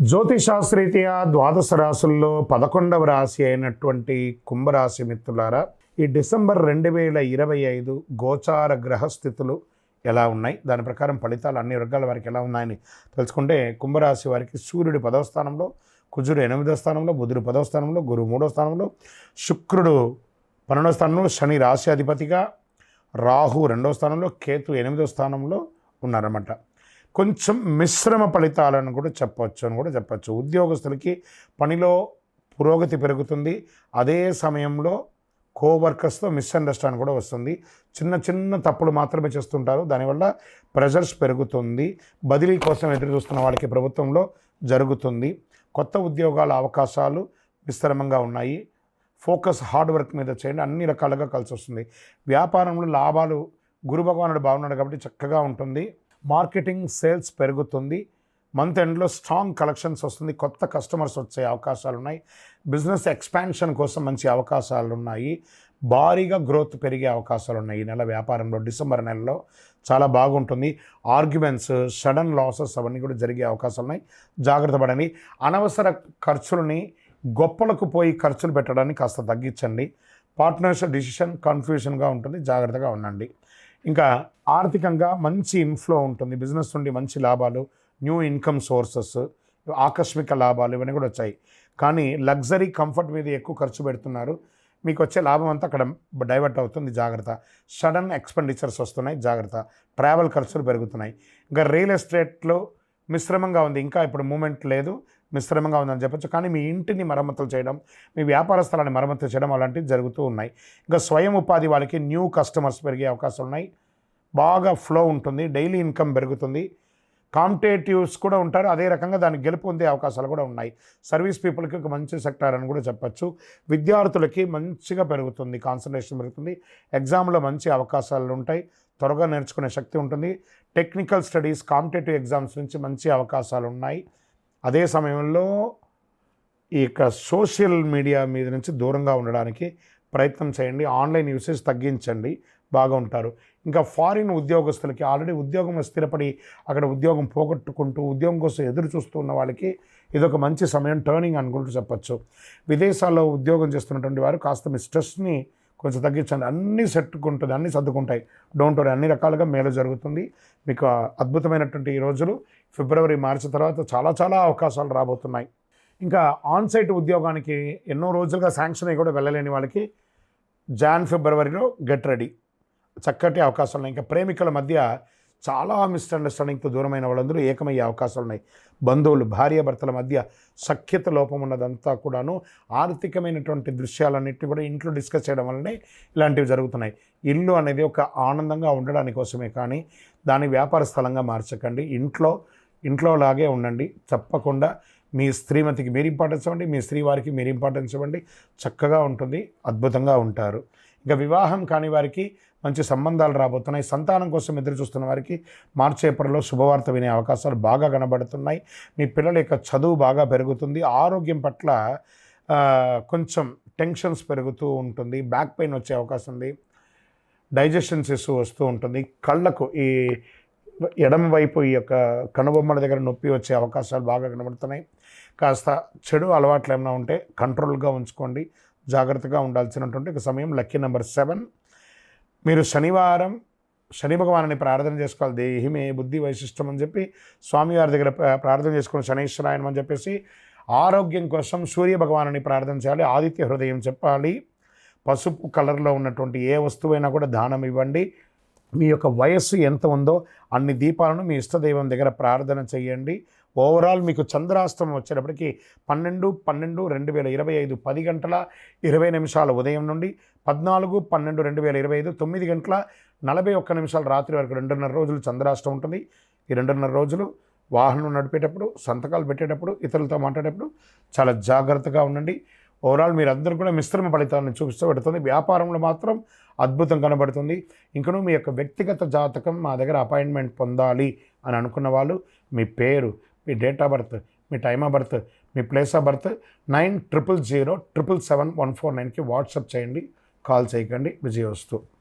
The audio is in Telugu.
జ్యోతిషాస్త్రీత్యా ద్వాదశ రాశుల్లో 11వ రాశి అయినటువంటి కుంభరాశి మిత్రులారా, ఈ డిసెంబర్ 2025 గోచార గ్రహస్థితులు ఎలా ఉన్నాయి, దాని ప్రకారం ఫలితాలు అన్ని వర్గాల వారికి ఎలా ఉన్నాయని తెలుసుకుంటే, కుంభరాశి వారికి సూర్యుడు 10వ స్థానంలో, కుజుడు 8వ స్థానంలో, బుధుడు 10వ స్థానంలో, గురువు 3వ స్థానంలో, శుక్రుడు 12వ స్థానంలో, శని రాశి అధిపతిగా, రాహు 2వ స్థానంలో, కేతు 8వ స్థానంలో ఉన్నారన్నమాట. కొంచెం మిశ్రమ ఫలితాలను కూడా చెప్పచ్చు. ఉద్యోగస్తులకి పనిలో పురోగతి పెరుగుతుంది. అదే సమయంలో కోవర్కర్స్తో మిస్అండర్స్టాండ్ కూడా వస్తుంది. చిన్న తప్పులు మాత్రమే చేస్తుంటారు, దానివల్ల ప్రెషర్స్ పెరుగుతుంది. బదిలీ కోసం ఎదురు చూస్తున్న వాళ్ళకి ప్రభుత్వంలో జరుగుతుంది. కొత్త ఉద్యోగాల అవకాశాలు విస్తరంగా ఉన్నాయి. ఫోకస్ హార్డ్ వర్క్ మీద చేయండి, అన్ని రకాలుగా కలిసి వస్తుంది. వ్యాపారంలో లాభాలు, గురు భగవానుడు బాగున్నాడు కాబట్టి చక్కగా ఉంటుంది. మార్కెటింగ్ సేల్స్ పెరుగుతుంది. మంత్ ఎండ్లో స్ట్రాంగ్ కలెక్షన్స్ వస్తుంది. కొత్త కస్టమర్స్ వచ్చే అవకాశాలు ఉన్నాయి. బిజినెస్ ఎక్స్పాన్షన్ కోసం మంచి అవకాశాలు ఉన్నాయి. భారీగా గ్రోత్ పెరిగే అవకాశాలు ఉన్నాయి. ఈ నెల వ్యాపారంలో డిసెంబర్ నెలలో చాలా బాగుంటుంది. ఆర్గ్యుమెంట్స్, సడన్ లాసెస్ అవన్నీ కూడా జరిగే అవకాశాలు ఉన్నాయి. జాగ్రత్త పడండి. అనవసర ఖర్చులని గొప్పలకు పోయి ఖర్చులు పెట్టడాన్ని కాస్త తగ్గించండి. పార్ట్నర్స్ డిసిషన్ కన్ఫ్యూషన్గా ఉంటుంది, జాగ్రత్తగా ఉండండి. ఇంకా ఆర్థికంగా మంచి ఇన్ఫ్లో ఉంటుంది. బిజినెస్ నుండి మంచి లాభాలు, న్యూ ఇన్కమ్ సోర్సెస్, ఆకస్మిక లాభాలు ఇవన్నీ కూడా వచ్చాయి. కానీ లగ్జరీ కంఫర్ట్ మీద ఎక్కువ ఖర్చు పెడుతున్నారు. మీకు వచ్చే లాభం అంతా అక్కడ డైవర్ట్ అవుతుంది, జాగ్రత్త. సడన్ ఎక్స్పెండిచర్స్ వస్తున్నాయి, జాగ్రత్త. ట్రావెల్ ఖర్చులు పెరుగుతున్నాయి. ఇంకా రియల్ ఎస్టేట్లో మిశ్రమంగా ఉంది. ఇంకా ఇప్పుడు మూమెంట్ లేదు, మిశ్రమంగా ఉందని చెప్పచ్చు. కానీ మీ ఇంటిని మరమ్మతులు చేయడం, మీ వ్యాపార స్థలాన్ని మరమ్మతులు చేయడం అలాంటివి జరుగుతూ ఉన్నాయి. ఇంకా స్వయం ఉపాధి వాళ్ళకి న్యూ కస్టమర్స్ పెరిగే అవకాశాలు ఉన్నాయి. బాగా ఫ్లో ఉంటుంది, డైలీ ఇన్కమ్ పెరుగుతుంది. కాంపిటేటివ్స్ కూడా ఉంటారు, అదే రకంగా దానికి గెలుపు పొందే అవకాశాలు కూడా ఉన్నాయి. సర్వీస్ పీపుల్కి ఒక మంచి సెక్టార్ అని కూడా చెప్పచ్చు. విద్యార్థులకి మంచిగా పెరుగుతుంది, కాన్సన్ట్రేషన్ పెరుగుతుంది. ఎగ్జామ్లో మంచి అవకాశాలు ఉంటాయి, త్వరగా నేర్చుకునే శక్తి ఉంటుంది. టెక్నికల్ స్టడీస్, కాంపిటేటివ్ ఎగ్జామ్స్ నుంచి మంచి అవకాశాలు ఉన్నాయి. అదే సమయంలో ఈ సోషల్ మీడియా మీద నుంచి దూరంగా ఉండడానికి ప్రయత్నం చేయండి. ఆన్లైన్ యూసేజ్ తగ్గించండి, బాగా ఉంటారు. ఇంకా ఫారిన్ ఉద్యోగస్తులకి ఆల్రెడీ ఉద్యోగంలో స్థిరపడి అక్కడ ఉద్యోగం పోగొట్టుకుంటూ ఉద్యోగం కోసం ఎదురు చూస్తూ ఉన్న వాళ్ళకి ఇదొక మంచి సమయం, టర్నింగ్ అనుకుంటూ చెప్పచ్చు. విదేశాల్లో ఉద్యోగం చేస్తున్నటువంటి వారు కాస్త మీ స్ట్రెస్ని కొంచెం తగ్గించండి. అన్నీ సెట్టుకుంటుంది, అన్నీ సర్దుకుంటాయి. డోంట్ వరీ, అన్ని రకాలుగా మేలు జరుగుతుంది. మీకు అద్భుతమైనటువంటి ఈ రోజులు ఫిబ్రవరి, మార్చి తర్వాత చాలా అవకాశాలు రాబోతున్నాయి. ఇంకా ఆన్సైట్ ఉద్యోగానికి ఎన్నో రోజులుగా శాంక్షన్ అయ్యి కూడా వెళ్ళలేని వాళ్ళకి ఫిబ్రవరిలో గెట్ రెడీ, చక్కటి అవకాశాలు ఉన్నాయి. ఇంకా ప్రేమికుల మధ్య చాలా మిస్అండర్స్టాండింగ్తో దూరమైన వాళ్ళందరూ ఏకమయ్యే అవకాశాలు ఉన్నాయి. బంధువులు, భార్యాభర్తల మధ్య సఖ్యత లోపం ఉన్నదంతా కూడాను ఆర్థికమైనటువంటి దృశ్యాలన్నింటినీ కూడా ఇంట్లో డిస్కస్ చేయడం వల్లనే ఇలాంటివి జరుగుతున్నాయి. ఇల్లు అనేది ఒక ఆనందంగా ఉండడానికి కోసమే, కానీ దాని వ్యాపార స్థలంగా మార్చకండి. ఇంట్లో లాగే ఉండండి. తప్పకుండా మీ శ్రీమతికి మీరు ఇంపార్టెన్స్ ఇవ్వండి, మీ శ్రీవారికి మీరు ఇంపార్టెన్స్ ఇవ్వండి. చక్కగా ఉంటుంది, అద్భుతంగా ఉంటారు. ఇంకా వివాహం కాని వారికి మంచి సంబంధాలు రాబోతున్నాయి. సంతానం కోసం ఎదురు చూస్తున్న వారికి మార్చి, ఏప్రిల్లో శుభవార్త వినే అవకాశాలు బాగా కనబడుతున్నాయి. మీ పిల్లల యొక్క చదువు బాగా పెరుగుతుంది. ఆరోగ్యం పట్ల కొంచెం టెన్షన్స్ పెరుగుతూ ఉంటుంది. బ్యాక్ పెయిన్ వచ్చే అవకాశం ఉంది. డైజెషన్స్ ఇష్యూ వస్తూ ఉంటుంది. కళ్ళకు ఈ ఎడమ వైపు ఈ యొక్క కనుబొమ్మల దగ్గర నొప్పి వచ్చే అవకాశాలు బాగా కనబడుతున్నాయి. కాస్త చెడు అలవాట్లు ఏమైనా ఉంటే కంట్రోల్గా ఉంచుకోండి, జాగ్రత్తగా ఉండాల్సినటువంటి ఒక సమయం. Lucky number 7. మీరు శనివారం శని భగవాన్ని ప్రార్థన చేసుకోవాలి. దేహిమే బుద్ధి వైశిష్టం అని చెప్పి స్వామివారి దగ్గర ప్రార్థన చేసుకుని శనైశ్వరాయనం అని చెప్పేసి, ఆరోగ్యం కోసం సూర్య భగవాన్ని ప్రార్థన చేయాలి. ఆదిత్య హృదయం చెప్పాలి. పసుపు కలర్లో ఉన్నటువంటి ఏ వస్తువైనా కూడా దానం ఇవ్వండి. మీ యొక్క వయస్సు ఎంత ఉందో అన్ని దీపాలను మీ ఇష్టదైవం దగ్గర ప్రార్థన చేయండి. ఓవరాల్ మీకు చంద్రాష్టమం వచ్చేటప్పటికి 12/12/2025 10:20 ఉదయం నుండి 14/12/2025 9:41 రాత్రి వరకు 2.5 రోజులు చంద్రాష్టమం ఉంటుంది. ఈ 2.5 రోజులు వాహనం నడిపేటప్పుడు, సంతకాలు పెట్టేటప్పుడు, ఇతరులతో మాట్లాడేటప్పుడు చాలా జాగ్రత్తగా ఉండండి. ఓవరాల్ మీరందరూ కూడా మిశ్రమ ఫలితాలను చూపిస్తూ పెడుతుంది. వ్యాపారంలో మాత్రం అద్భుతం కనబడుతుంది. ఇంకనూ మీ యొక్క వ్యక్తిగత జాతకం మా దగ్గర అపాయింట్మెంట్ పొందాలి అని అనుకున్న వాళ్ళు మీ పేరు, మీ డేట్ ఆఫ్ బర్త్, మీ టైమ్ ఆఫ్ బర్త్, మీ ప్లేస్ ఆఫ్ బర్త్ 90000777 149కి వాట్సాప్ చేయండి. కాల్ చేయకండి. విజయోస్తు.